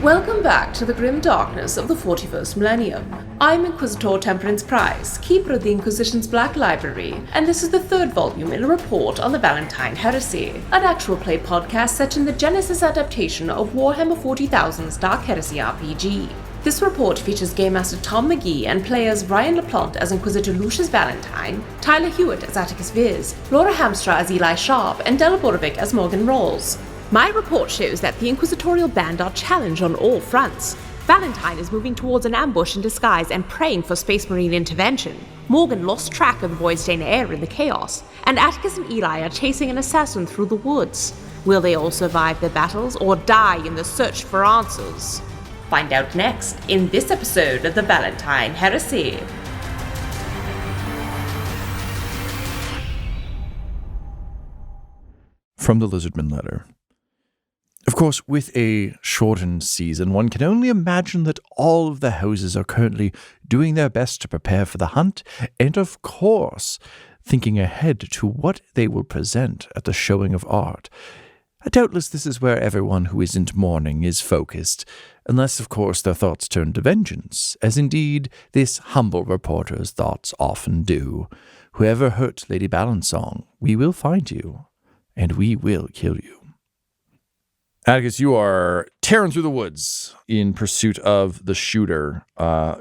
Welcome back to the grim darkness of the 41st millennium. I'm Inquisitor Temperance Price, keeper of the Inquisition's Black Library, and this is the third volume in a report on the Valentyne Heresy, an actual play podcast set in the Genesis adaptation of Warhammer 40,000's Dark Heresy RPG. This report features Game Master Tom McGee and players Ryan LaPlante as Inquisitor Lucius Valentyne, Tyler Hewitt as Attikus Viz, Laura Hamstra as Eli Sharp, and Della Borovic as Morgan Rawls. My report shows that the Inquisitorial band are challenged on all fronts. Valentyne is moving towards an ambush in disguise and praying for Space Marine intervention. Morgan lost track of the Voidstain heir in the chaos, and Attikus and Eli are chasing an assassin through the woods. Will they all survive their battles or die in the search for answers? Find out next in this episode of the Valentyne Heresy. From the Lizardman Letter. Of course, with a shortened season, one can only imagine that all of the houses are currently doing their best to prepare for the hunt, and of course, thinking ahead to what they will present at the showing of art. Doubtless this is where everyone who isn't mourning is focused, unless, of course, their thoughts turn to vengeance, as indeed this humble reporter's thoughts often do. Whoever hurt Lady Balansong, we will find you, and we will kill you. Attikus, you are tearing through the woods in pursuit of the shooter.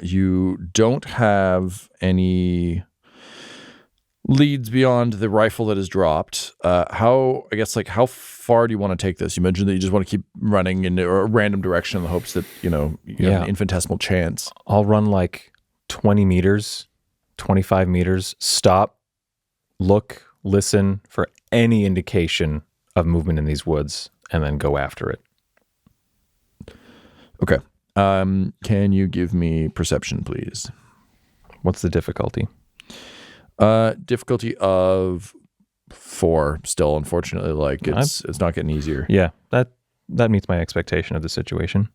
You don't have any leads beyond the rifle that is dropped. How far do you want to take this? You mentioned that you just want to keep running in a random direction in the hopes that, you have an infinitesimal chance. I'll run like 20 meters, 25 meters, stop, look, listen for any indication of movement in these woods, and then go after it. Okay. Can you give me perception, please? What's the difficulty? Difficulty of 4 still, unfortunately. It's not getting easier. Yeah, that meets my expectation of the situation.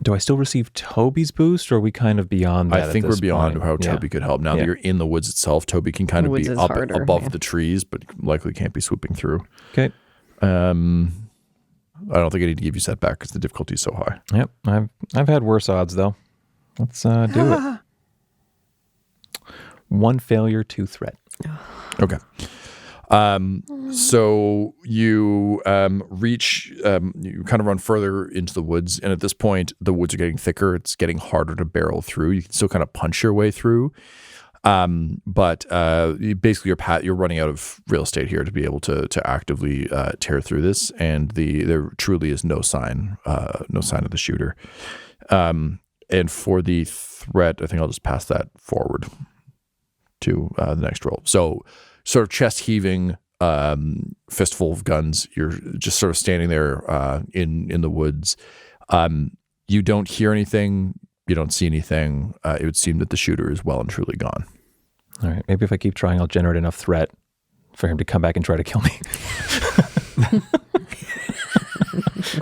Do I still receive Toby's boost, or are we kind of beyond that? I think we're beyond how Toby could help. Now that you're in the woods itself, Toby can kind of be up above the trees, but likely can't be swooping through. Okay. I don't think I need to give you setback because the difficulty is so high. Yep. I've had worse odds, though. Let's do it. 1 failure, 2 threat. Okay. So you reach, you kind of run further into the woods, and at this point, the woods are getting thicker. It's getting harder to barrel through. You can still kind of punch your way through, but basically you're running out of real estate here to be able to actively tear through this, and there truly is no sign of the shooter. And for the threat, I think I'll just pass that forward to the next roll. So sort of chest heaving, fistful of guns. You're just sort of standing there in the woods. You don't hear anything. You don't see anything. It would seem that the shooter is well and truly gone. All right. Maybe if I keep trying, I'll generate enough threat for him to come back and try to kill me.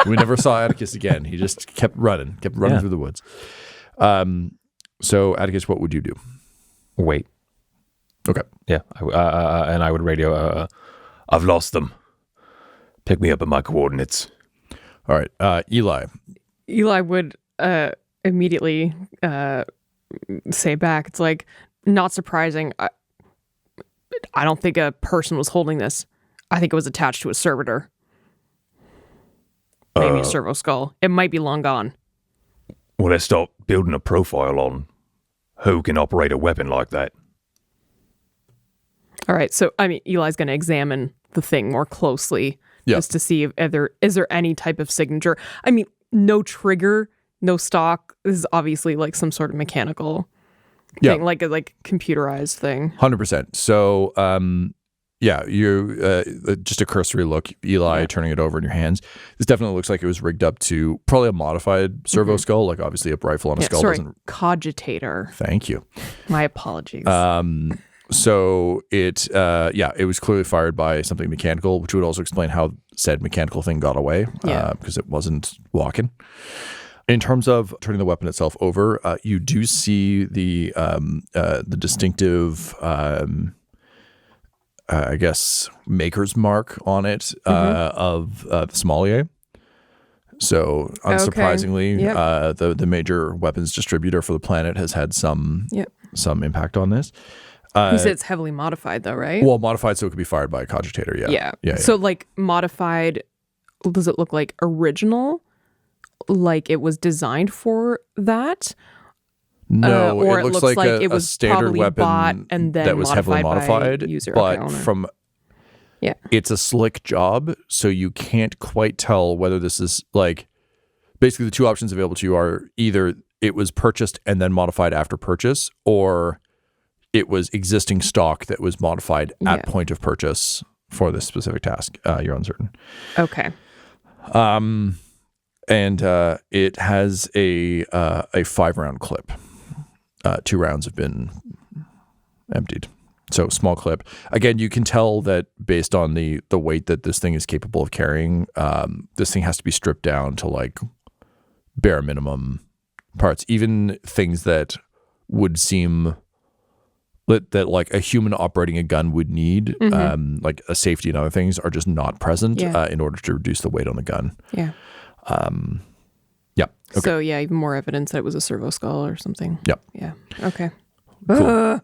We never saw Attikus again. He just kept running through the woods. So Attikus, what would you do? Wait. Okay. Yeah. And I would radio, I've lost them. Pick me up at my coordinates. All right. Eli. Eli would immediately say back, it's like, not surprising. I don't think a person was holding this. I think it was attached to a servitor. Maybe a servo skull. It might be long gone. Well, let's start building a profile on who can operate a weapon like that. All right, so Eli's going to examine the thing more closely just to see if is there any type of signature. No trigger, no stock. This is obviously like some sort of mechanical thing, like a computerized thing. 100%. So, you just a cursory look, Eli, turning it over in your hands. This definitely looks like it was rigged up to probably a modified servo skull, like obviously a rifle on a skull. Cogitator. Thank you. My apologies. So it was clearly fired by something mechanical, which would also explain how said mechanical thing got away, because it wasn't walking. In terms of turning the weapon itself over, you do see the distinctive, maker's mark on it of the sommelier. So unsurprisingly, Okay. Yep. the major weapons distributor for the planet has had some impact on this. You said it's heavily modified, though, right? Well, modified so it could be fired by a cogitator. Yeah. So, like, modified, does it look like original? Like it was designed for that? No, or it looks like it was a standard probably weapon bought and then that was heavily modified, by user. but it's a slick job, so you can't quite tell whether this is like basically the two options available to you are either it was purchased and then modified after purchase, or it was existing stock that was modified at point of purchase for this specific task. You're uncertain. Okay. And it has a 5-round clip. 2 rounds have been emptied. So small clip. Again, you can tell that based on the weight that this thing is capable of carrying, this thing has to be stripped down to like bare minimum parts. Even things that would seem that like a human operating a gun would need, like a safety and other things, are just not present in order to reduce the weight on the gun. Yeah. Okay. So even more evidence that it was a servo skull or something. Yep. Yeah. Okay. Cool.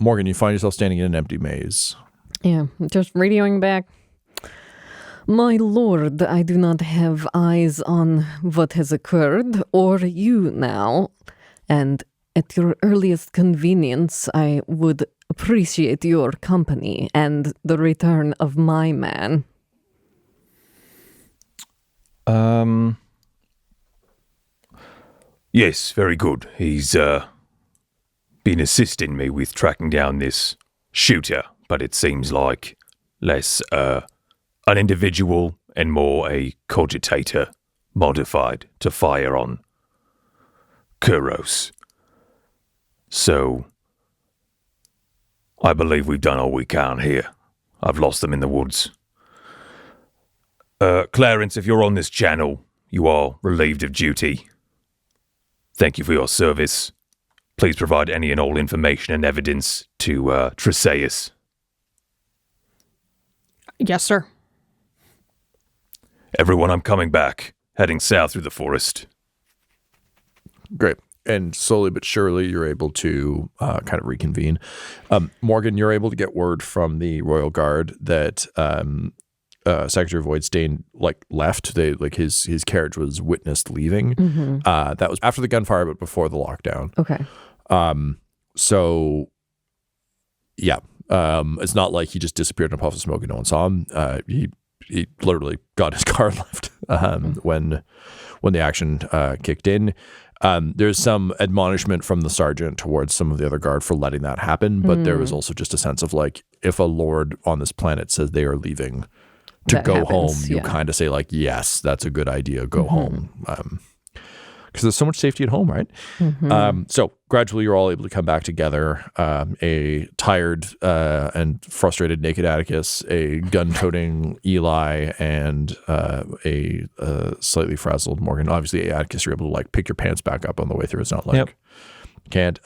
Morgan, you find yourself standing in an empty maze. Yeah, just radioing back. My lord, I do not have eyes on what has occurred, or you now. And at your earliest convenience, I would appreciate your company and the return of my man. Yes, very good. He's been assisting me with tracking down this shooter, but it seems like less an individual and more a cogitator modified to fire on Kuros. So, I believe we've done all we can here. I've lost them in the woods. Clarence, if you're on this channel, you are relieved of duty. Thank you for your service. Please provide any and all information and evidence to Treseus. Yes, sir. Everyone, I'm coming back. Heading south through the forest. Great. And slowly but surely, you're able to kind of reconvene. Morgan, you're able to get word from the Royal Guard that Secretary Voidstain left. They his carriage was witnessed leaving. Mm-hmm. That was after the gunfire, but before the lockdown. Okay. So yeah, it's not like he just disappeared in a puff of smoke and no one saw him. He literally got his car left when the action kicked in. There's some admonishment from the sergeant towards some of the other guard for letting that happen, but there was also just a sense of like, if a lord on this planet says they are leaving to that go happens, home, you kind of say like, yes, that's a good idea. Go home. Because there's so much safety at home, right? So gradually you're all able to come back together. A tired and frustrated naked Attikus, a gun-toting Eli, and a slightly frazzled Morgan. Obviously, Attikus, you're able to like pick your pants back up on the way through. It's not like you can't.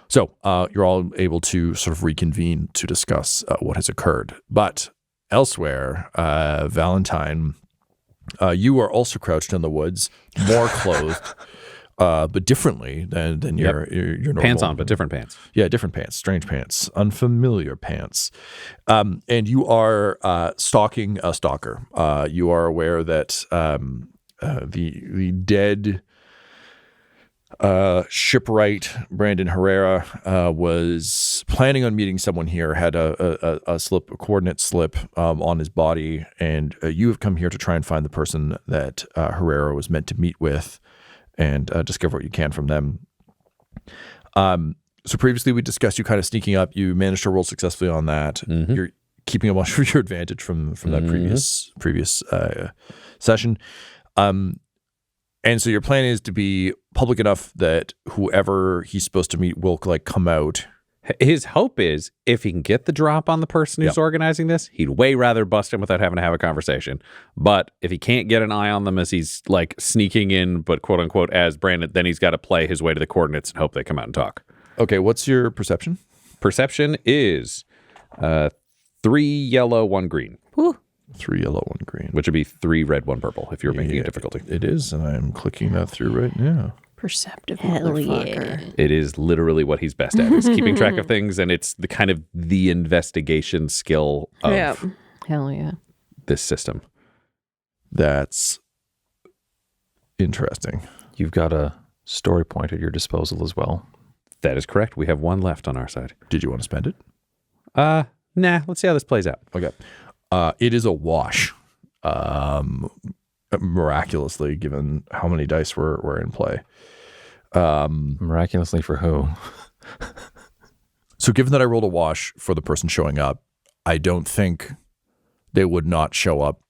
So you're all able to sort of reconvene to discuss what has occurred. But elsewhere, Valentyne, you are also crouched in the woods, more clothed, but differently than your normal. Pants on, but different pants. Yeah, different pants, strange pants, unfamiliar pants. And you are stalking a stalker. You are aware that the dead shipwright Brandon Herrera was planning on meeting someone here, had a coordinate slip on his body, and you have come here to try and find the person that Herrera was meant to meet with and discover what you can from them. So previously we discussed you kind of sneaking up. You managed to roll successfully on that. You're keeping a bunch of your advantage from that previous session. And so your plan is to be public enough that whoever he's supposed to meet will like come out. His hope is if he can get the drop on the person who's organizing this, he'd way rather bust him without having to have a conversation. But if he can't get an eye on them as he's like sneaking in, but quote unquote as Brandon, then he's got to play his way to the coordinates and hope they come out and talk. Okay, what's your perception? Perception is 3 yellow, 1 green. Whew. 3 yellow, 1 green. Which would be 3 red, 1 purple if you were making a difficulty. It is, and I'm clicking that through right now. Perceptive Hell motherfucker. yeah. It is literally what he's best at, is keeping track of things, and it's the kind of the investigation skill of Hell yeah. this system. That's interesting. You've got a story point at your disposal as well. That is correct. We have 1 left on our side. Did you want to spend it? Nah, let's see how this plays out. Okay. It is a wash. Miraculously, given how many dice were in play. Miraculously for who? So given that I rolled a wash for the person showing up, I don't think they would not show up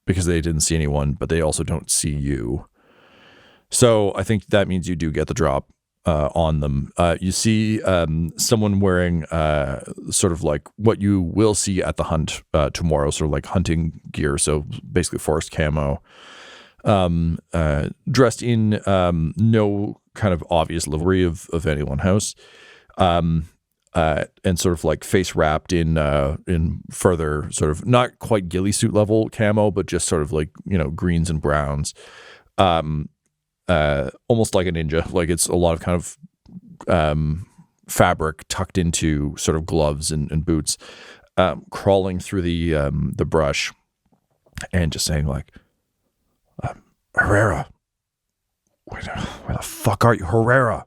because they didn't see anyone, but they also don't see you. So I think that means you do get the drop on them. You see someone wearing sort of like what you will see at the hunt tomorrow, sort of like hunting gear, so basically forest camo, dressed in no kind of obvious livery of any one house, and sort of like face wrapped in further sort of not quite ghillie suit level camo, but just sort of like, you know, greens and browns. Almost like a ninja, like it's a lot of kind of fabric tucked into sort of gloves and boots, crawling through the brush and just saying like, Herrera, where the fuck are you, Herrera?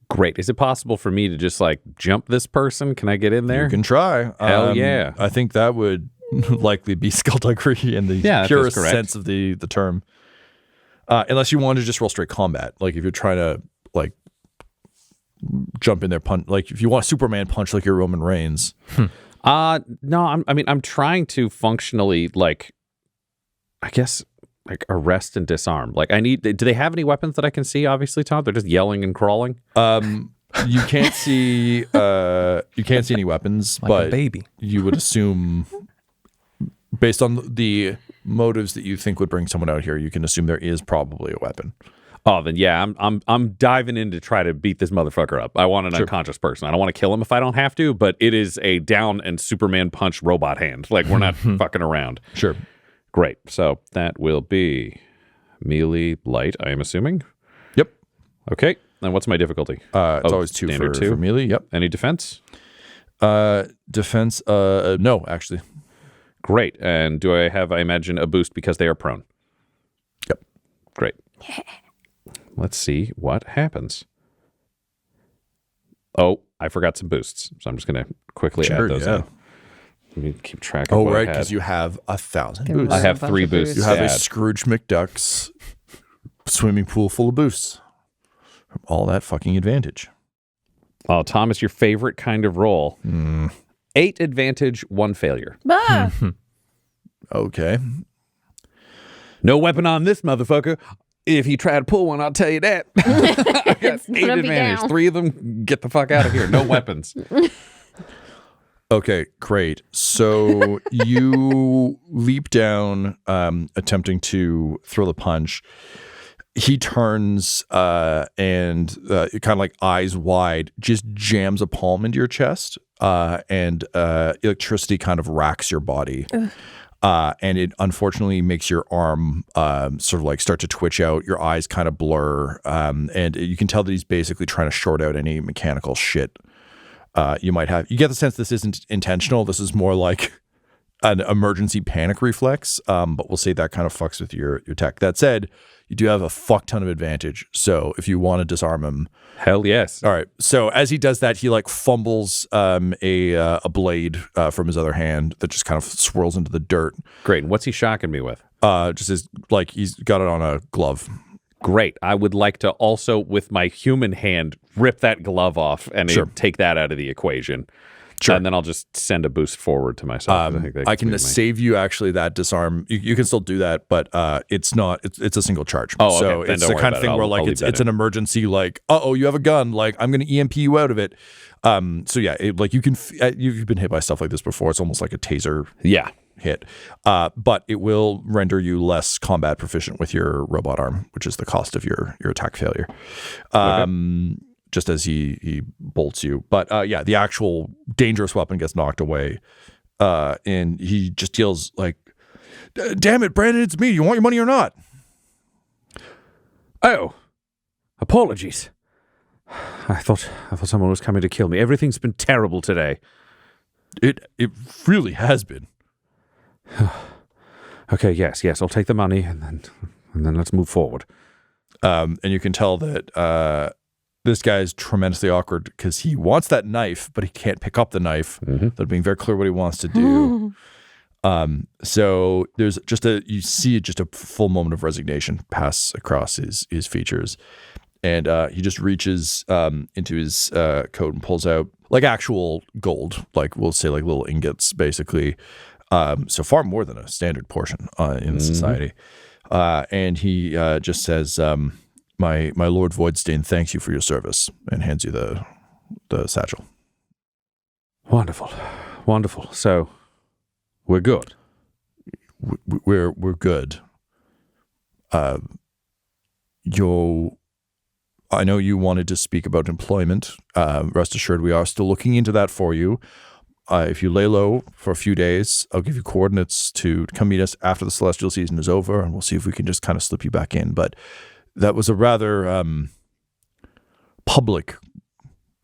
Great. Is it possible for me to just like jump this person? Can I get in there? You can try. Hell yeah. I think that would likely be skullduggery in the purest sense of the term. Unless you want to just roll straight combat. Like if you're trying to like jump in there, punch, like if you want a Superman punch like your Roman Reigns. No, I'm trying to functionally like, I guess like arrest and disarm. Like do they have any weapons that I can see? Obviously, Todd, they're just yelling and crawling. You can't see any weapons, Like but a baby. You would assume based on the motives that you think would bring someone out here, you can assume there is probably a weapon. Oh, then yeah, I'm diving in to try to beat this motherfucker up. I want an unconscious person. I don't want to kill him if I don't have to, but it is a down and Superman punch robot hand. Like we're not fucking around. Sure. Great. So that will be melee light, I am assuming. Yep. Okay. And what's my difficulty? It's always 2 standard for melee. Yep. Any defense? Defense. No, actually. Great. And do I have, I imagine, a boost because they are prone? Yep. Great. Let's see what happens. Oh, I forgot some boosts. So I'm just going to quickly add those in. Let me keep track of what right, I had. because you have 1,000 There boosts. was I have a bunch 3 of boosts. You have to a add. Scrooge McDuck's swimming pool full of boosts. From all that fucking advantage. Oh, Thomas, your favorite kind of roll. 8 advantage, 1 failure. Bah! Okay. No weapon on this motherfucker. If you try to pull one, I'll tell you that. I got 8 gonna be advantage. down. 3 of them, get the fuck out of here. No weapons. Okay, great. So you leap down, attempting to throw the punch. He turns and kind of like eyes wide, just jams a palm into your chest, and electricity kind of racks your body. And it unfortunately makes your arm sort of like start to twitch out. Your eyes kind of blur, and you can tell that he's basically trying to short out any mechanical shit you might have. You get the sense this isn't intentional. This is more like an emergency panic reflex, but we'll say that kind of fucks with your tech. That said, you do have a fuck ton of advantage. So if you want to disarm him. Hell yes. All right. So as he does that, he like fumbles a blade from his other hand that just kind of swirls into the dirt. Great. And what's he shocking me with? Just as like he's got it on a glove. Great. I would like to also, with my human hand, rip that glove off and take that out of the equation. Sure. And then I'll just send a boost forward to myself. I can save you actually that disarm. You can still do that, but it's not. It's a single charge. Oh, okay. So Then it's don't the worry kind of about thing it. where I'll like leave it's that an emergency. Like, you have a gun. Like I'm going to EMP you out of it. So yeah, like you can. You've been hit by stuff like this before. It's almost like a taser. Yeah. Hit, but it will render you less combat proficient with your robot arm, which is the cost of your attack failure. Just as he bolts you, but yeah, the actual dangerous weapon gets knocked away, and he just yells like, "Damn it, Brandon, it's me. You want your money or not?" Oh, apologies. I thought someone was coming to kill me. Everything's been terrible today. It really has been. Okay, yes, I'll take the money and then let's move forward. And you can tell that this guy is tremendously awkward because he wants that knife, but he can't pick up the knife. They're being very clear what he wants to do. So there's you see just a full moment of resignation pass across his features. And he just reaches into his coat and pulls out like actual gold, like we'll say like little ingots, basically. So far more than a standard portion in society. And he just says, "My Lord Voidstain thanks you for your service," and hands you the satchel. Wonderful. So we're good. We're good. I know you wanted to speak about employment. Rest assured, we are still looking into that for you. If you lay low for a few days, I'll give you coordinates to come meet us after the celestial season is over, and we'll see if we can just kind of slip you back in. But that was a rather public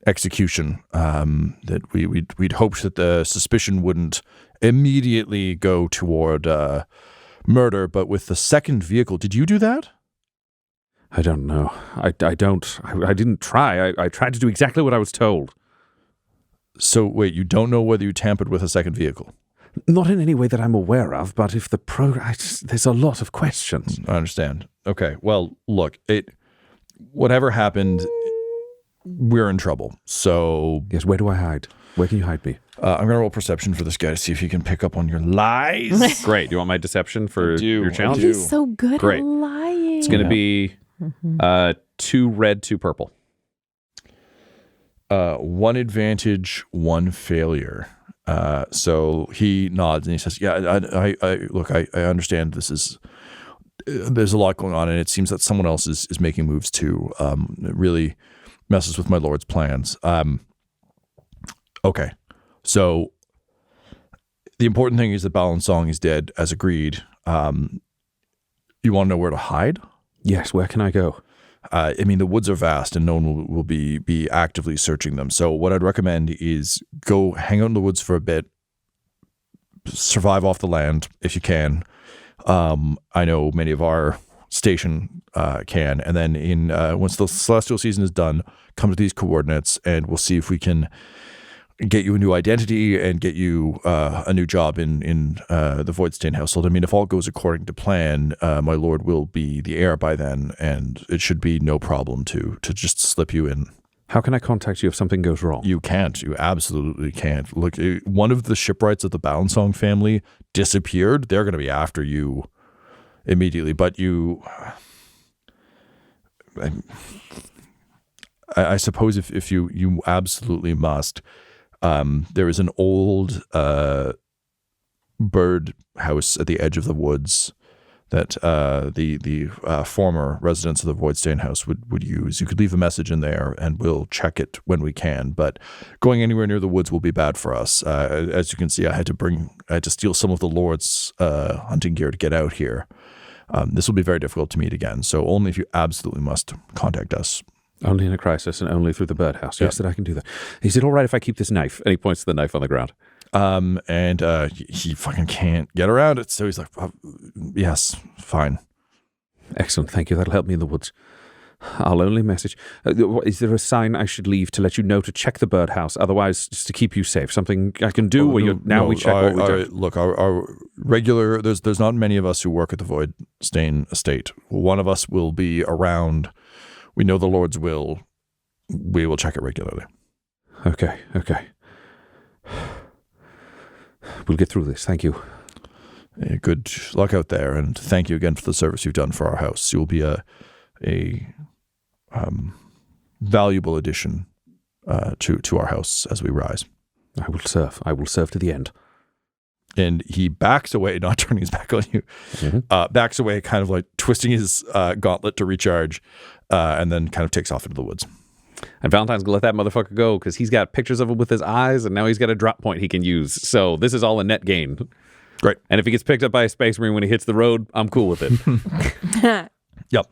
execution that we'd hoped that the suspicion wouldn't immediately go toward murder. But with the second vehicle, did you do that? I don't know. I didn't try. I tried to do exactly what I was told. So wait, you don't know whether you tampered with a second vehicle? Not in any way that I'm aware of, but if the there's a lot of questions. I understand. Okay, well, look, whatever happened, we're in trouble. So yes, where do I hide? Where can you hide me? I'm gonna roll perception for this guy to see if he can pick up on your lies. Great. Do you want my deception for your challenge? He's so good Great. at lying. It's gonna be 2 red, 2 purple. 1 advantage, 1 failure. So he nods and he says, "Yeah, I understand there's a lot going on, and it seems that someone else is making moves too. It really messes with my lord's plans." Okay, so the important thing is that Valentyne is dead, as agreed. You want to know where to hide? Yes, where can I go? I mean, the woods are vast and no one will be actively searching them. So what I'd recommend is go hang out in the woods for a bit, survive off the land if you can. I know many of our station can. And then once the celestial season is done, come to these coordinates and we'll see if we can get you a new identity and get you a new job in the Voidstain household. I mean, if all goes according to plan, my lord will be the heir by then, and it should be no problem to just slip you in. How can I contact you if something goes wrong? You can't. You absolutely can't. Look, one of the shipwrights of the Valentyne family disappeared. They're going to be after you immediately, but I suppose if you absolutely must. There is an old bird house at the edge of the woods that the former residents of the Voidstain house would use. You could leave a message in there and we'll check it when we can, but going anywhere near the woods will be bad for us. As you can see, I had to steal some of the Lord's hunting gear to get out here. This will be very difficult to meet again, so only if you absolutely must contact us. Only in a crisis and only through the birdhouse. Yes, that I can do that. Is it all right if I keep this knife? And he points to the knife on the ground. And he fucking can't get around it. So he's like, yes, fine. Excellent. Thank you. That'll help me in the woods. I'll only message. Is there a sign I should leave to let you know to check the birdhouse? Otherwise, just to keep you safe. Something I can do we check what we do. Look, our regular, there's not many of us who work at the Voidstain estate. One of us will be around. We know the Lord's will. We will check it regularly. Okay. We'll get through this. Thank you. Good luck out there, and thank you again for the service you've done for our house. You'll be a valuable addition to our house as we rise. I will serve. I will serve to the end. And he backs away, not turning his back on you, backs away, kind of like twisting his gauntlet to recharge, and then kind of takes off into the woods. And Valentine's gonna let that motherfucker go because he's got pictures of him with his eyes, and now he's got a drop point he can use. So this is all a net gain. Great. And if he gets picked up by a Space Marine when he hits the road, I'm cool with it. Yep.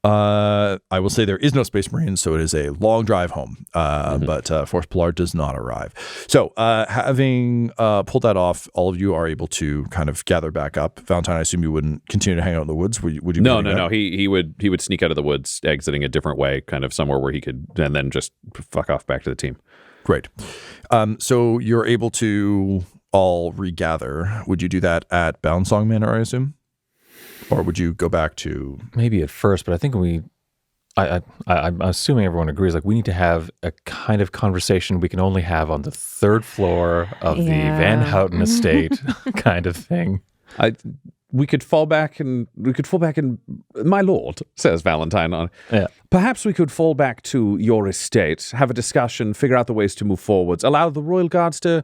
I will say there is no Space Marine, so it is a long drive home. But Force Polar does not arrive. So having pulled that off, all of you are able to kind of gather back up. Valentine, I assume you wouldn't continue to hang out in the woods. Would you? No. He would sneak out of the woods, exiting a different way, kind of somewhere where he could, and then just fuck off back to the team. Great. So you're able to all regather. Would you do that at Boundsong Manor, I assume? Or would you go back to... Maybe at first, but I think I'm assuming everyone agrees, like we need to have a kind of conversation we can only have on the third floor of the Van Houten estate kind of thing. We could fall back and my lord, says Valentine. Perhaps we could fall back to your estate, have a discussion, figure out the ways to move forwards, allow the royal guards to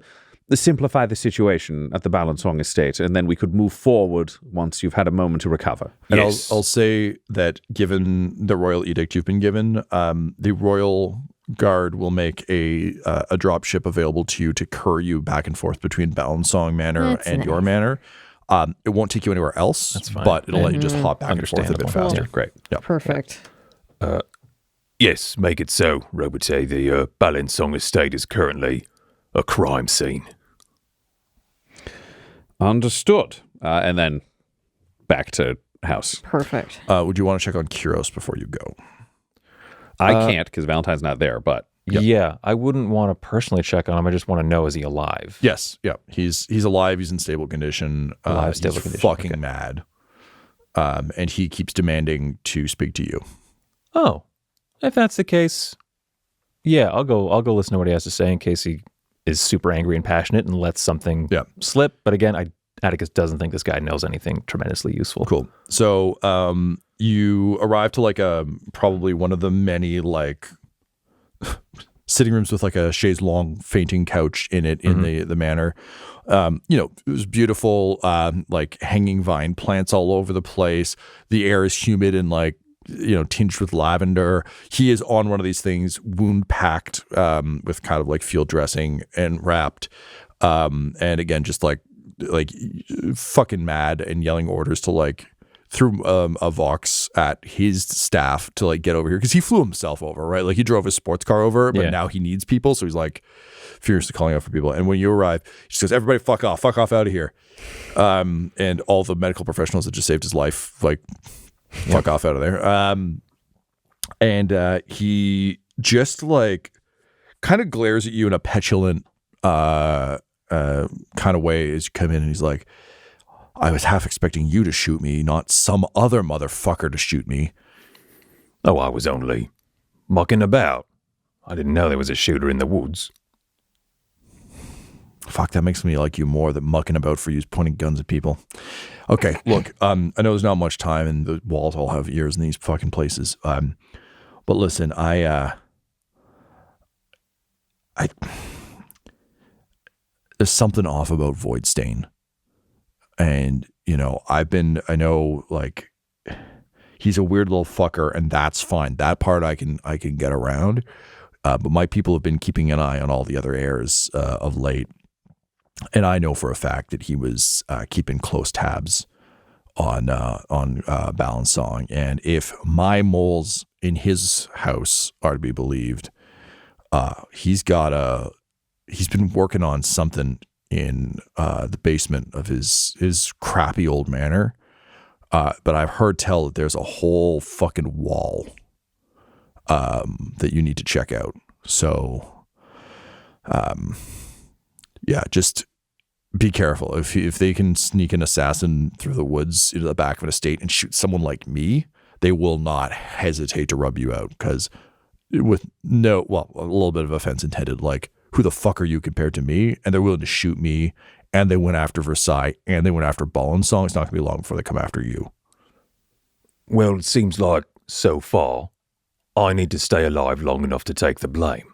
simplify the situation at the Balançong estate, and then we could move forward once you've had a moment to recover. And I'll say that given the royal edict you've been given, the royal guard will make a drop ship available to you to courier you back and forth between Balançong Manor and your manor. It won't take you anywhere else, but it'll let you just hop back and forth a bit faster. Cool. Great. Yep. Perfect. Yes, make it so, Robert. The Balançong estate is currently a crime scene. Understood. And then back to house. Perfect. Would you want to check on Kyros before you go? I can't because Valentine's not there, but... Yeah, I wouldn't want to personally check on him. I just want to know, is he alive? Yes. Yeah. He's alive. He's in stable condition. He's fucking mad. And he keeps demanding to speak to you. Oh, if that's the case, yeah, I'll go listen to what he has to say in case he is super angry and passionate and lets something slip. But again, Attikus doesn't think this guy knows anything tremendously useful. Cool. So you arrive to like probably one of the many like sitting rooms with like a chaise longue fainting couch in it in the manor. It was beautiful, like hanging vine plants all over the place. The air is humid and like, tinged with lavender. He is on one of these things, wound packed, with kind of like field dressing and wrapped. And again, just like fucking mad and yelling orders to like threw a Vox at his staff to like get over here because he flew himself over, right? Like he drove his sports car over, but now he needs people, so he's like furiously calling out for people. And when you arrive, he just goes, "Everybody, fuck off out of here!" And all the medical professionals that just saved his life, like, fuck off out of there. And he just like kind of glares at you in a petulant kind of way as you come in, and he's like, "I was half expecting you to shoot me, not some other motherfucker to shoot me." Oh, I was only mucking about. I didn't know there was a shooter in the woods. Fuck, that makes me like you more than mucking about for you pointing guns at people. Okay, look, I know there's not much time and the walls all have ears in these fucking places. But listen, there's something off about Voidstain. And, I know like he's a weird little fucker and that's fine. That part I can get around. But my people have been keeping an eye on all the other heirs of late. And I know for a fact that he was keeping close tabs on Balançong. And if my moles in his house are to be believed, he's been working on something in the basement of his crappy old manor. But I've heard tell that there's a whole fucking wall that you need to check out. So, just be careful. If they can sneak an assassin through the woods into the back of an estate and shoot someone like me, they will not hesitate to rub you out. Because a little bit of offense intended, like, who the fuck are you compared to me? And they're willing to shoot me. And they went after Versailles and they went after Balançong. It's not going to be long before they come after you. Well, it seems like so far I need to stay alive long enough to take the blame.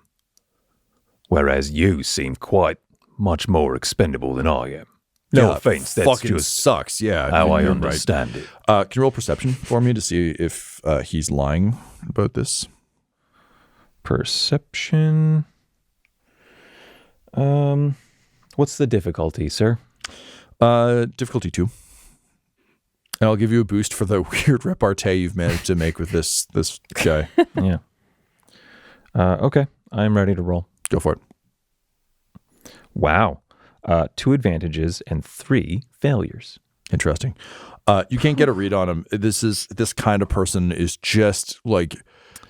Whereas you seem quite much more expendable than I am. No offense, that's fucking just sucks. Yeah, how I understand it. Can you roll perception for me to see if he's lying about this? Perception. What's the difficulty, sir? Difficulty 2. And I'll give you a boost for the weird repartee you've managed to make with this guy. Yeah. Okay, I'm ready to roll. Go for it. Wow. 2 advantages and 3 failures. Interesting. You can't get a read on him. This kind of person is just like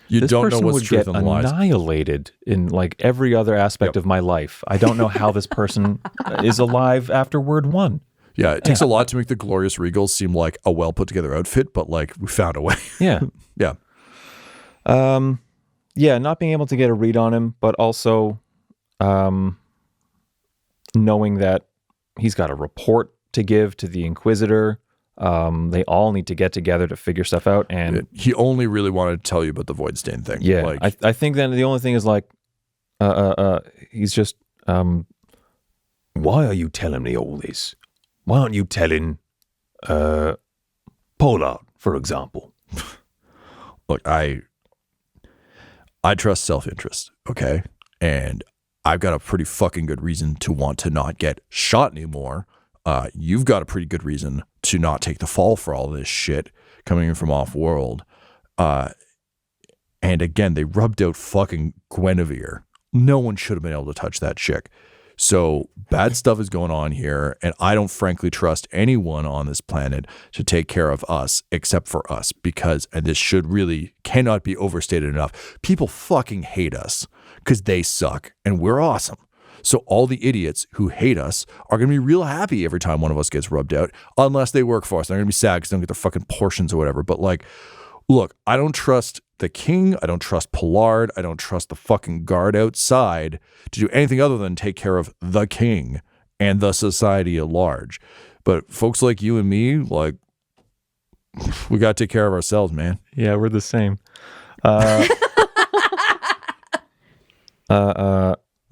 you this don't know what's would truth get and lies. Annihilated in like every other aspect of my life. I don't know how this person is alive after word 1. Yeah, it takes a lot to make the Glorious Regals seem like a well put together outfit, but like we found a way. Yeah. Yeah. Yeah, not being able to get a read on him, but also knowing that he's got a report to give to the Inquisitor. They all need to get together to figure stuff out. And he only really wanted to tell you about the Voidstain thing. yeah, like, I think then the only thing is like, he's just, Why are you telling me all this? Why aren't you telling Pollard, for example? look, I trust self-interest, okay? And I've got a pretty fucking good reason to want to not get shot anymore. You've got a pretty good reason to not take the fall for all this shit coming in from off-world. And again, they rubbed out fucking Guinevere. No one should have been able to touch that chick. So bad stuff is going on here, and I don't frankly trust anyone on this planet to take care of us except for us because, and this cannot be overstated enough, people fucking hate us because they suck and we're awesome. So all the idiots who hate us are going to be real happy every time one of us gets rubbed out, unless they work for us. They're going to be sad because they don't get their fucking portions or whatever. But like, look, I don't trust the king. I don't trust Pollard. I don't trust the fucking guard outside to do anything other than take care of the king and the society at large. But folks like you and me, like, we got to take care of ourselves, man. yeah, we're the same. We're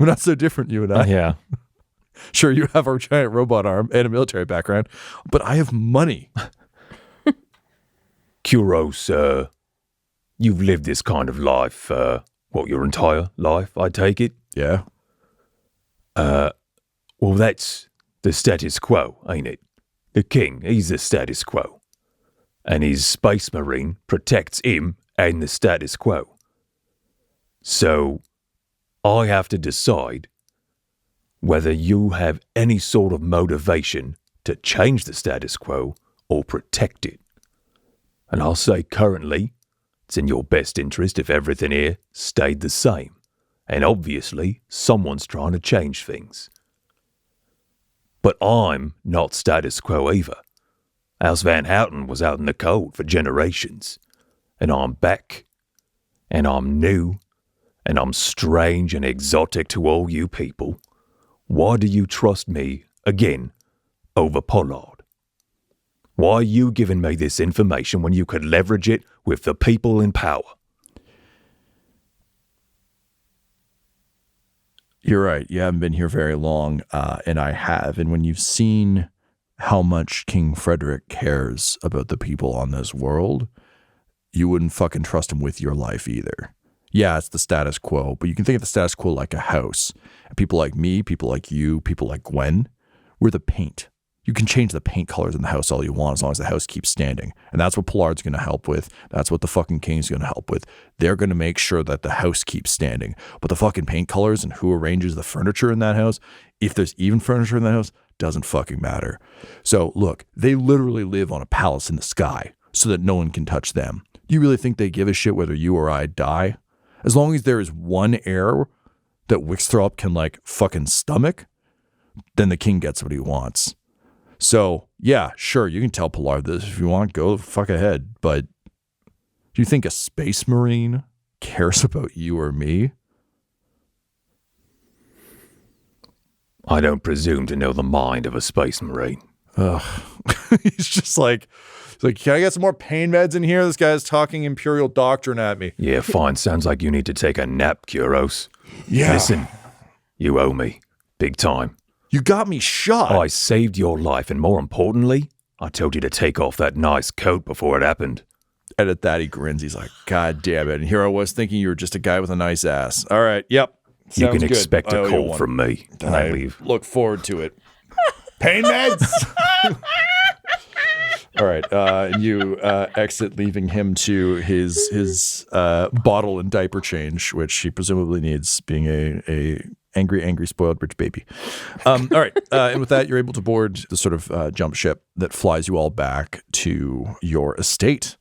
not so different, you and I. Yeah. Sure, you have a giant robot arm and a military background, but I have money. Kuros, you've lived this kind of life, your entire life, I take it? Yeah. Well, that's the status quo, ain't it? The king, he's the status quo. And his space marine protects him and the status quo. So, I have to decide whether you have any sort of motivation to change the status quo or protect it. And I'll say currently, it's in your best interest if everything here stayed the same. And obviously, someone's trying to change things. But I'm not status quo either. House Van Houten was out in the cold for generations. And I'm back. And I'm new. And I'm strange and exotic to all you people. Why do you trust me, again, over Pollard? Why are you giving me this information when you could leverage it with the people in power? You're right. You haven't been here very long, and I have. And when you've seen how much King Frederick cares about the people on this world, you wouldn't fucking trust him with your life either. Yeah, it's the status quo, but you can think of the status quo like a house. And people like me, people like you, people like Gwen, we're the paint. You can change the paint colors in the house all you want as long as the house keeps standing. And that's what Pollard's going to help with. That's what the fucking king's going to help with. They're going to make sure that the house keeps standing. But the fucking paint colors and who arranges the furniture in that house, if there's even furniture in that house, doesn't fucking matter. So look, they literally live on a palace in the sky so that no one can touch them. Do you really think they give a shit whether you or I die? As long as there is one heir that Wixthrop can like fucking stomach, then the king gets what he wants. So, yeah, sure, you can tell Pollard this if you want. Go the fuck ahead. But do you think a space marine cares about you or me? I don't presume to know the mind of a space marine. Ugh. He's just like, can I get some more pain meds in here? This guy's talking imperial doctrine at me. Yeah, fine. Sounds like you need to take a nap, Kuros. Yeah. Listen, you owe me. Big time. You got me shot. I saved your life, and more importantly, I told you to take off that nice coat before it happened. And at that, he grins. He's like, God damn it. And here I was thinking you were just a guy with a nice ass. All right. Yep. You Sounds can good. expect I a owe you call one. from me when I leave. Look forward to it. Pain meds. All right. You exit, leaving him to his bottle and diaper change, which he presumably needs, being a angry, spoiled rich baby. All right. And with that, you're able to board the sort of jump ship that flies you all back to your estate.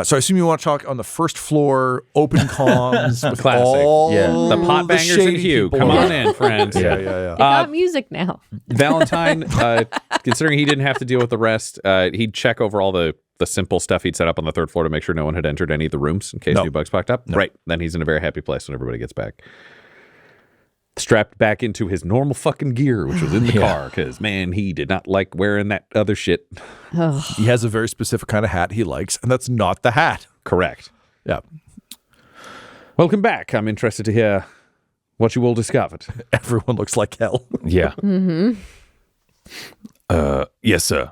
So I assume you want to talk on the first floor, open comms with Classic. all The pot bangers and Hugh. people. Come on in, friends. Yeah. They got music now. Valentyne, considering he didn't have to deal with the rest, he'd check over all the simple stuff he'd set up on the third floor to make sure no one had entered any of the rooms in case new bugs popped up. Right. Then he's in a very happy place when everybody gets back. Strapped back into his normal fucking gear, which was in the car, because, man, he did not like wearing that other shit. He has a very specific kind of hat he likes, and that's not the hat. Correct. Yeah. Welcome back. I'm interested to hear what you all discovered. Everyone looks like hell. Yeah. Yes, sir.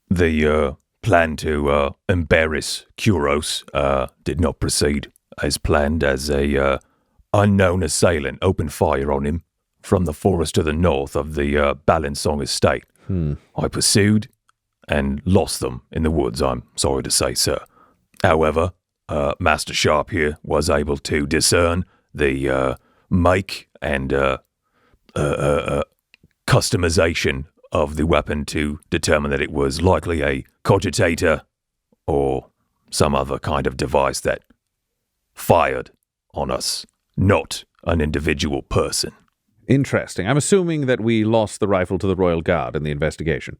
The plan to embarrass Kuros did not proceed as planned, as a unknown assailant opened fire on him from the forest to the north of the Balansong estate. I pursued and lost them in the woods, I'm sorry to say, sir. However, Master Sharp here was able to discern the make and customization of the weapon to determine that it was likely a cogitator or some other kind of device that fired on us, not an individual person. Interesting. I'm assuming that we lost the rifle to the Royal Guard in the investigation.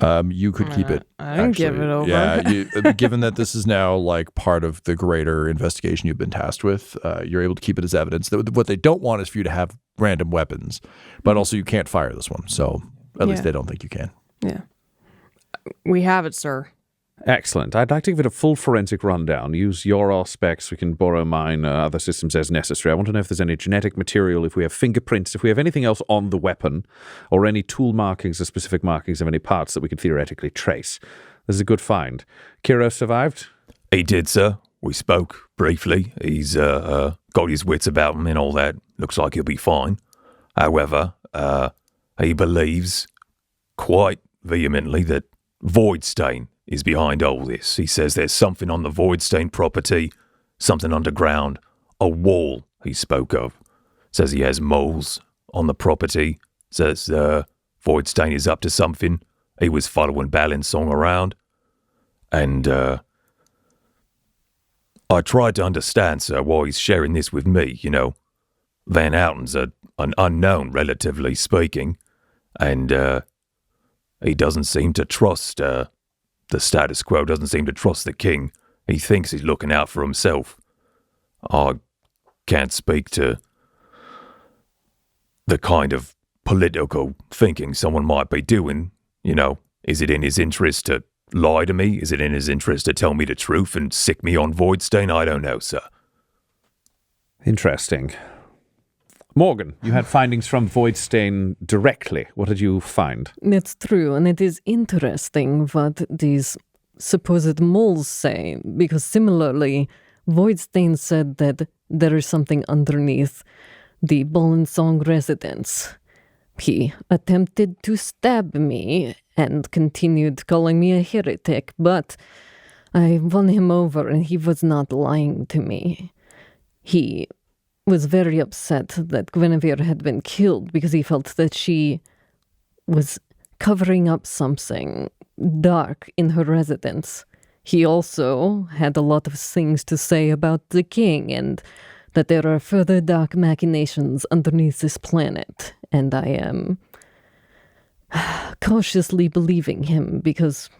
You could keep it. I didn't give it over. Yeah, given that this is now like part of the greater investigation you've been tasked with, you're able to keep it as evidence. What they don't want is for you to have random weapons, but also you can't fire this one. So at least they don't think you can. Yeah. We have it, sir. Excellent. I'd like to give it a full forensic rundown. Use your specs. We can borrow mine, other systems as necessary. I want to know if there's any genetic material, if we have fingerprints, if we have anything else on the weapon, or any tool markings or specific markings of any parts that we could theoretically trace. This is a good find. Kiro survived? He did, sir. We spoke briefly. He's got his wits about him and all that. Looks like he'll be fine. However, he believes quite vehemently that Voidstain is behind all this. He says there's something on the Voidstain property, something underground, a wall he spoke of. Says he has moles on the property. Says Voidstain is up to something. He was following Balansong around. And I tried to understand, sir, why he's sharing this with me, you know. Van Houten's an unknown, relatively speaking, and he doesn't seem to trust the status quo, doesn't seem to trust the king. He thinks he's looking out for himself. I can't speak to the kind of political thinking someone might be doing, you know. Is it in his interest to lie to me? Is it in his interest to tell me the truth and sick me on Voidstain? I don't know, sir. Interesting. Morgan, you had findings from Voidstain directly. What did you find? It's true, and it is interesting what these supposed moles say, because similarly, Voidstain said that there is something underneath the Balansong residence. He attempted to stab me and continued calling me a heretic, but I won him over and he was not lying to me. He was very upset that Guinevere had been killed because he felt that she was covering up something dark in her residence. He also had a lot of things to say about the king and that there are further dark machinations underneath this planet. And I am cautiously believing him because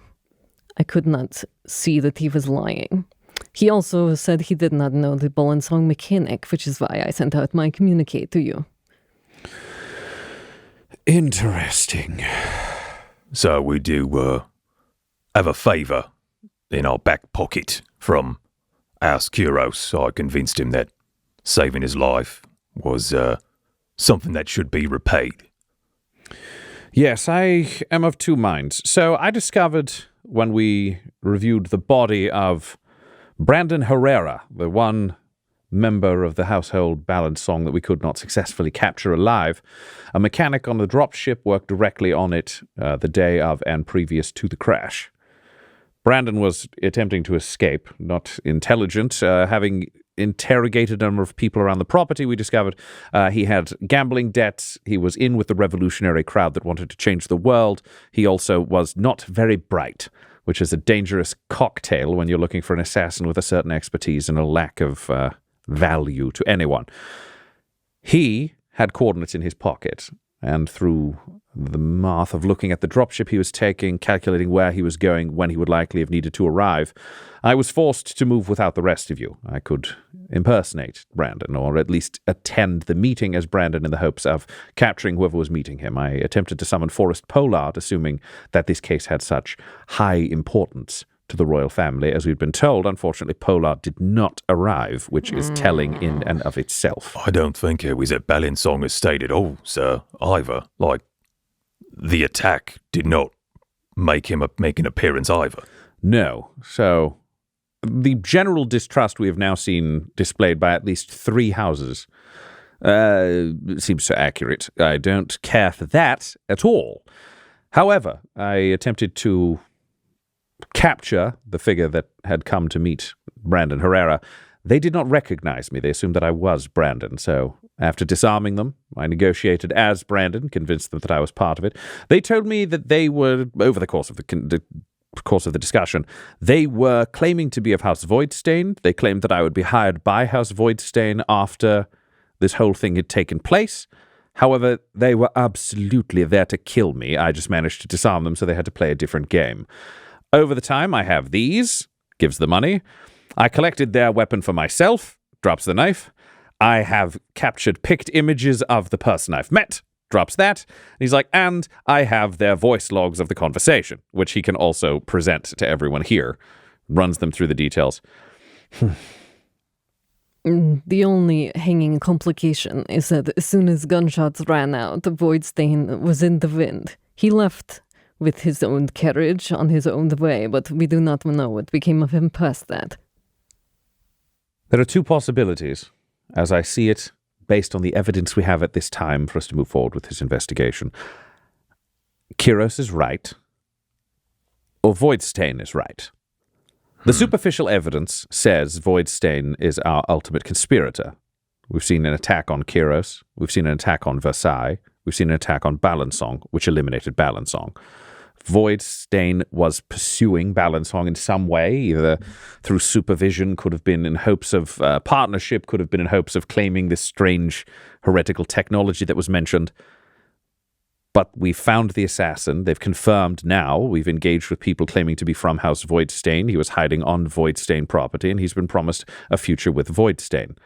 I could not see that he was lying. He also said he did not know the Balansong mechanic, which is why I sent out my communique to you. Interesting. So we do have a favour in our back pocket from House Kuros. I convinced him that saving his life was something that should be repaid. Yes, I am of two minds. So I discovered when we reviewed the body of Brandon Herrera, the one member of the household ballad song that we could not successfully capture alive. A mechanic on the dropship worked directly on it the day of and previous to the crash. Brandon was attempting to escape, not intelligent. Having interrogated a number of people around the property, we discovered he had gambling debts. He was in with the revolutionary crowd that wanted to change the world. He also was not very bright, which is a dangerous cocktail when you're looking for an assassin with a certain expertise and a lack of value to anyone. He had coordinates in his pocket, and through the math of looking at the dropship he was taking, calculating where he was going, when he would likely have needed to arrive, I was forced to move without the rest of you. I could impersonate Brandon, or at least attend the meeting as Brandon in the hopes of capturing whoever was meeting him. I attempted to summon Forrest Pollard, assuming that this case had such high importance to the royal family. As we'd been told, unfortunately, Pollard did not arrive, which is telling in and of itself. I don't think he was at Balinsong estate at all, sir, either. The attack did not make him make an appearance either. No. So, the general distrust we have now seen displayed by at least 3 houses seems so accurate. I don't care for that at all. However, I attempted to capture the figure that had come to meet Brandon Herrera. They did not recognize me. They assumed that I was Brandon. So after disarming them, I negotiated as Brandon, convinced them that I was part of it. They told me that they were, over the course of the discussion, they were claiming to be of House Voidstain. They claimed that I would be hired by House Voidstain after this whole thing had taken place. However, they were absolutely there to kill me. I just managed to disarm them, so they had to play a different game. Over the time, I have these, gives the money. I collected their weapon for myself, drops the knife. I have captured picked images of the person I've met, drops that. And he's like, and I have their voice logs of the conversation, which he can also present to everyone here. Runs them through the details. The only hanging complication is that as soon as gunshots ran out, Voidstain was in the wind. He left with his own carriage on his own way, but we do not know what became of him past that. There are 2 possibilities, as I see it, based on the evidence we have at this time for us to move forward with this investigation. Kiros is right, or Voidstain is right. The superficial evidence says Voidstain is our ultimate conspirator. We've seen an attack on Kiros, we've seen an attack on Versailles, we've seen an attack on Balinsong, which eliminated Balinsong. Voidstain was pursuing Balinsong in some way, either through supervision, could have been in hopes of partnership, could have been in hopes of claiming this strange heretical technology that was mentioned. But we found the assassin. They've confirmed now. We've engaged with people claiming to be from House Voidstain. He was hiding on Voidstain property, and he's been promised a future with Voidstain.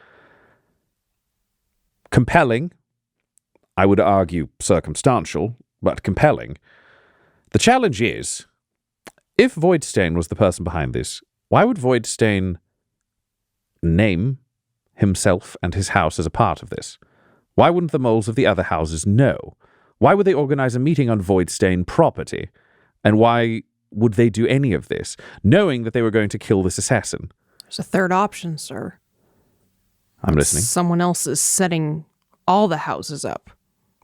Compelling, I would argue circumstantial, but compelling. The challenge is, if Voidstain was the person behind this, why would Voidstain name himself and his house as a part of this? Why wouldn't the moles of the other houses know? Why would they organize a meeting on Voidstain property? And why would they do any of this, knowing that they were going to kill this assassin? There's a third option, sir. I'm listening. Someone else is setting all the houses up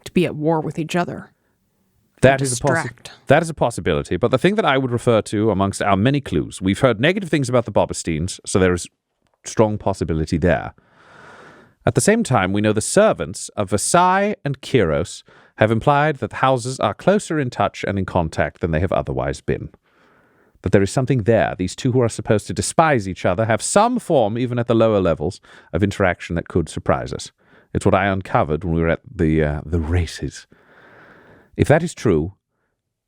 to be at war with each other. That is a possibility, but the thing that I would refer to amongst our many clues, we've heard negative things about the Bobesteins, so there is strong possibility there. At the same time, we know the servants of Versailles and Kiros have implied that the houses are closer in touch and in contact than they have otherwise been. That there is something there. These two who are supposed to despise each other have some form, even at the lower levels, of interaction that could surprise us. It's what I uncovered when we were at the races. If that is true,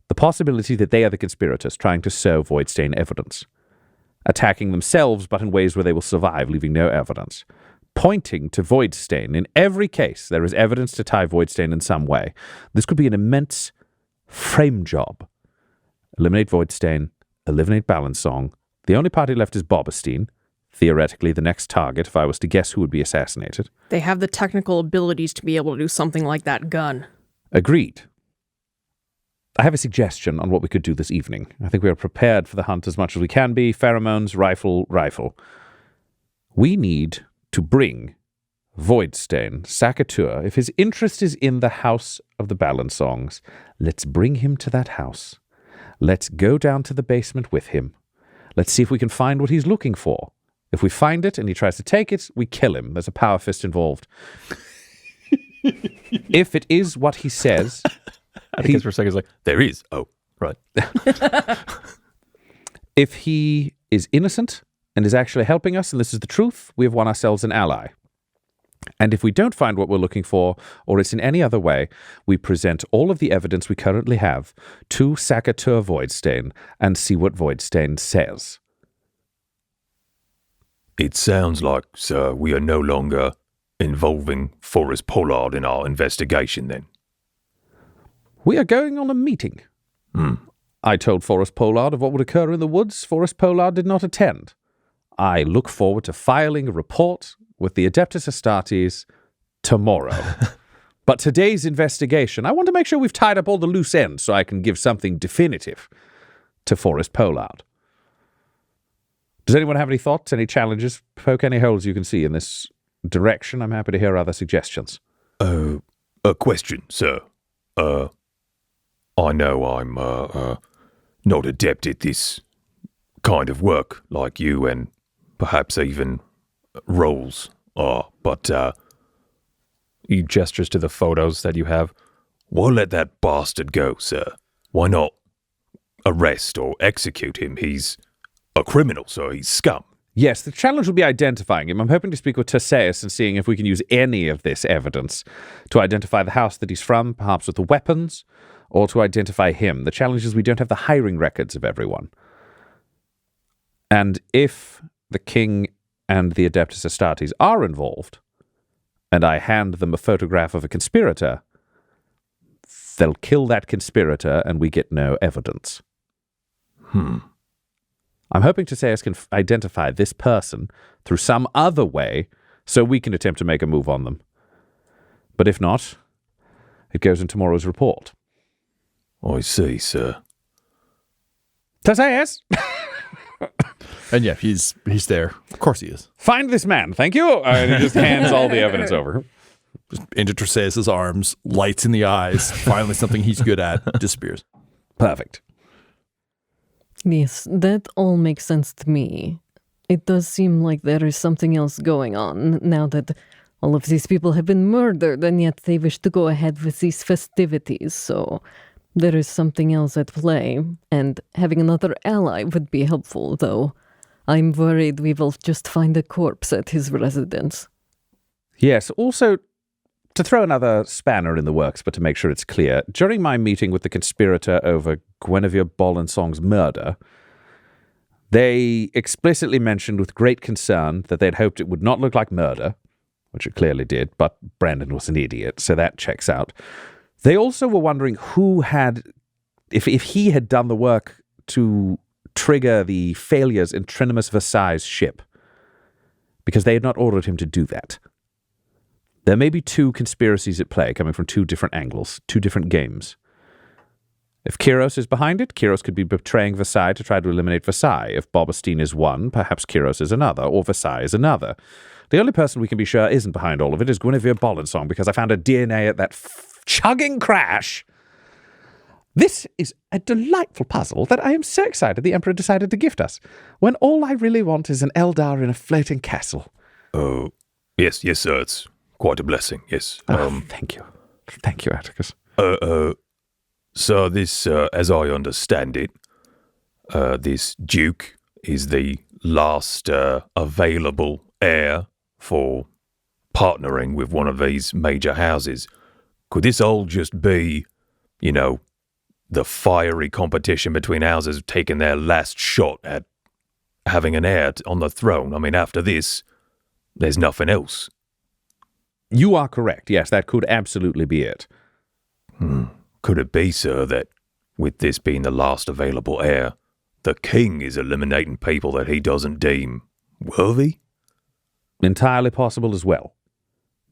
the possibility that they are the conspirators trying to sow Voidstain evidence, attacking themselves but in ways where they will survive, leaving no evidence, pointing to Voidstain. In every case, there is evidence to tie Voidstain in some way. This could be an immense frame job. Eliminate Voidstain, eliminate Balinsong. The only party left is Bobestein. Theoretically, the next target, if I was to guess who would be assassinated. They have the technical abilities to be able to do something like that gun. Agreed. I have a suggestion on what we could do this evening. I think we are prepared for the hunt as much as we can be. Pheromones, rifle. We need to bring Voidstain, Sacateur. If his interest is in the House of the Balansongs, let's bring him to that house. Let's go down to the basement with him. Let's see if we can find what he's looking for. If we find it and he tries to take it, we kill him. There's a power fist involved. If it is what he says... I think for a second he's like, there is. Oh, right. If he is innocent and is actually helping us, and this is the truth, we have won ourselves an ally. And if we don't find what we're looking for, or it's in any other way, we present all of the evidence we currently have to Sacateur Voidstain and see what Voidstain says. It sounds like, sir, we are no longer involving Forrest Pollard in our investigation then. We are going on a meeting. I told Forrest Pollard of what would occur in the woods. Forrest Pollard did not attend. I look forward to filing a report with the Adeptus Astartes tomorrow. But today's investigation, I want to make sure we've tied up all the loose ends so I can give something definitive to Forrest Pollard. Does anyone have any thoughts, any challenges? Poke any holes you can see in this direction. I'm happy to hear other suggestions. A question, sir. I know I'm not adept at this kind of work like you and perhaps even roles are, but he gestures to the photos that you have. Why let that bastard go, sir? Why not arrest or execute him? He's a criminal, so he's scum. Yes, the challenge will be identifying him. I'm hoping to speak with Teseus and seeing if we can use any of this evidence to identify the house that he's from, perhaps with the weapons, or to identify him. The challenge is we don't have the hiring records of everyone. And if the king and the Adeptus Astartes are involved, and I hand them a photograph of a conspirator, they'll kill that conspirator and we get no evidence. I'm hoping Teseus can identify this person through some other way so we can attempt to make a move on them. But if not, it goes in tomorrow's report. I see, sir. Teseus! And yeah, he's there. Of course he is. Find this man, thank you. And he just hands all the evidence over. Just into Teseus' arms, lights in the eyes, finally something he's good at, disappears. Perfect. Yes, that all makes sense to me. It does seem like there is something else going on now that all of these people have been murdered and yet they wish to go ahead with these festivities, so there is something else at play, and having another ally would be helpful, though I'm worried we will just find a corpse at his residence. Yes, also, to throw another spanner in the works, but to make sure it's clear, during my meeting with the conspirator over Guinevere Bolensong's murder, they explicitly mentioned with great concern that they'd hoped it would not look like murder, which it clearly did, but Brandon was an idiot, so that checks out. They also were wondering who had, if he had done the work to trigger the failures in Trinimus Versailles' ship, because they had not ordered him to do that. There may be two conspiracies at play coming from two different angles, two different games. If Kyros is behind it, Kyros could be betraying Versailles to try to eliminate Versailles. If Bobostine is one, perhaps Kyros is another, or Versailles is another. The only person we can be sure isn't behind all of it is Guinevere Bolensong, because I found her DNA at that chugging crash. This is a delightful puzzle that I am so excited the Emperor decided to gift us, when all I really want is an Eldar in a floating castle. Oh, yes, sir, it's quite a blessing, yes. Thank you. Thank you, Attikus. So this, as I understand it, this Duke is the last available heir for partnering with one of these major houses. Could this all just be, the fiery competition between houses taking their last shot at having an heir on the throne? I mean, after this, there's nothing else. You are correct. Yes, that could absolutely be it. Could it be, sir, that with this being the last available heir, the king is eliminating people that he doesn't deem worthy? Entirely possible as well.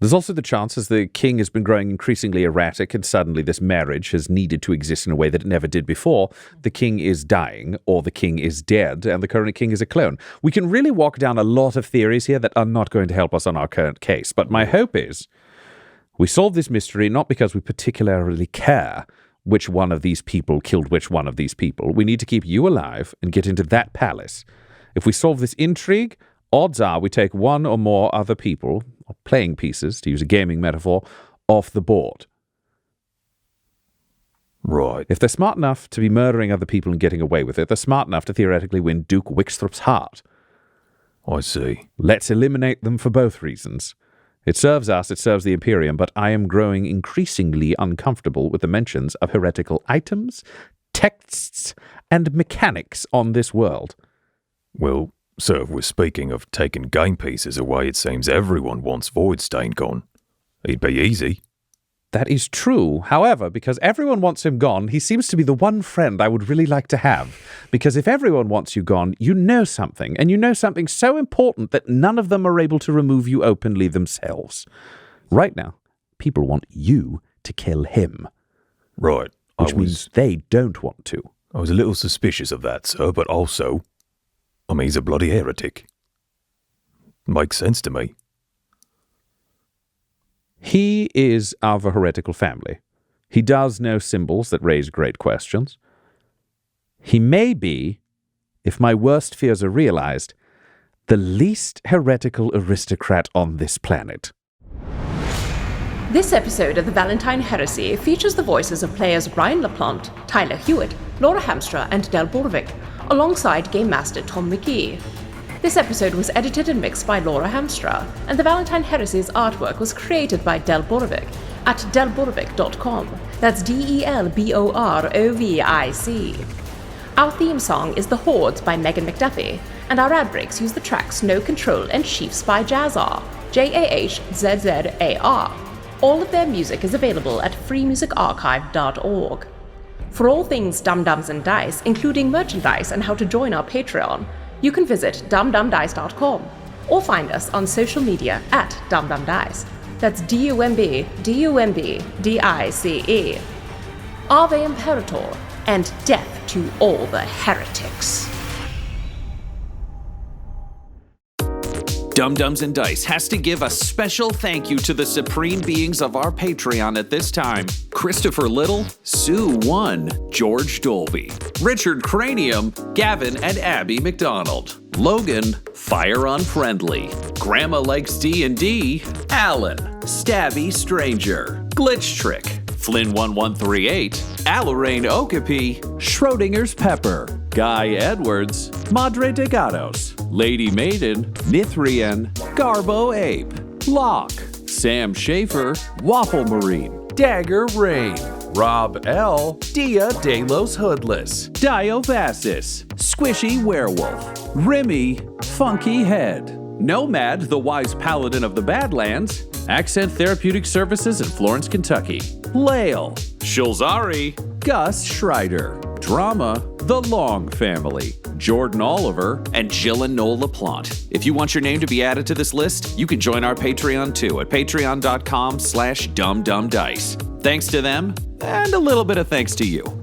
There's also the chances the king has been growing increasingly erratic and suddenly this marriage has needed to exist in a way that it never did before. The king is dying or the king is dead and the current king is a clone. We can really walk down a lot of theories here that are not going to help us on our current case. But my hope is we solve this mystery not because we particularly care which one of these people killed which one of these people. We need to keep you alive and get into that palace. If we solve this intrigue, odds are we take one or more other people, or playing pieces, to use a gaming metaphor, off the board. Right. If they're smart enough to be murdering other people and getting away with it, they're smart enough to theoretically win Duke Wixthrup's heart. I see. Let's eliminate them for both reasons. It serves us, it serves the Imperium, but I am growing increasingly uncomfortable with the mentions of heretical items, texts, and mechanics on this world. Well, so if we're speaking of taking game pieces away, it seems everyone wants Voidstain gone. It'd be easy. That is true. However, because everyone wants him gone, he seems to be the one friend I would really like to have. Because if everyone wants you gone, you know something, and you know something so important that none of them are able to remove you openly themselves. Right now, people want you to kill him. Right. Which means they don't want to. I was a little suspicious of that, sir, but also, he's a bloody heretic. Makes sense to me. He is of a heretical family. He does know symbols that raise great questions. He may be, if my worst fears are realized, the least heretical aristocrat on this planet. This episode of the Valentyne Heresy features the voices of players Ryan LaPlante, Tyler Hewitt, Laura Hamstra, and Del Borovic, alongside Game Master Tom McGee. This episode was edited and mixed by Laura Hamstra, and the Valentyne Heresy's artwork was created by Del Borovic at delborovic.com. That's DELBOROVIC. Our theme song is The Hordes by Megan McDuffie, and our ad breaks use the tracks No Control and Chiefs by Jazzar, JAHZZAR. All of their music is available at freemusicarchive.org. For all things Dum Dums and Dice, including merchandise and how to join our Patreon, you can visit dumdumdice.com or find us on social media at dumdumdice. That's DUMBDICE. Ave Imperator, and death to all the heretics. Dum Dums and Dice has to give a special thank you to the supreme beings of our Patreon at this time: Christopher Little, Sue One, George Dolby, Richard Cranium, Gavin and Abby McDonald, Logan, Fire Unfriendly, Grandma Likes D&D, Alan, Stabby Stranger, Glitch Trick, Flynn1138, Alarain Okapi, Schrodinger's Pepper, Guy Edwards, Madre de Gatos, Lady Maiden, Nithrian, Garbo Ape, Locke, Sam Schaefer, Waffle Marine, Dagger Rain, Rob L, Dia De Los Hoodless, Diophasis, Squishy Werewolf, Remy, Funky Head, Nomad, the Wise Paladin of the Badlands, Accent Therapeutic Services in Florence, Kentucky, Lael, Shulzari, Gus Schreider, Drama, The Long Family, Jordan Oliver, and Jill and Noel LaPlante. If you want your name to be added to this list, you can join our Patreon too at patreon.com/dumdumdice. Thanks to them, and a little bit of thanks to you.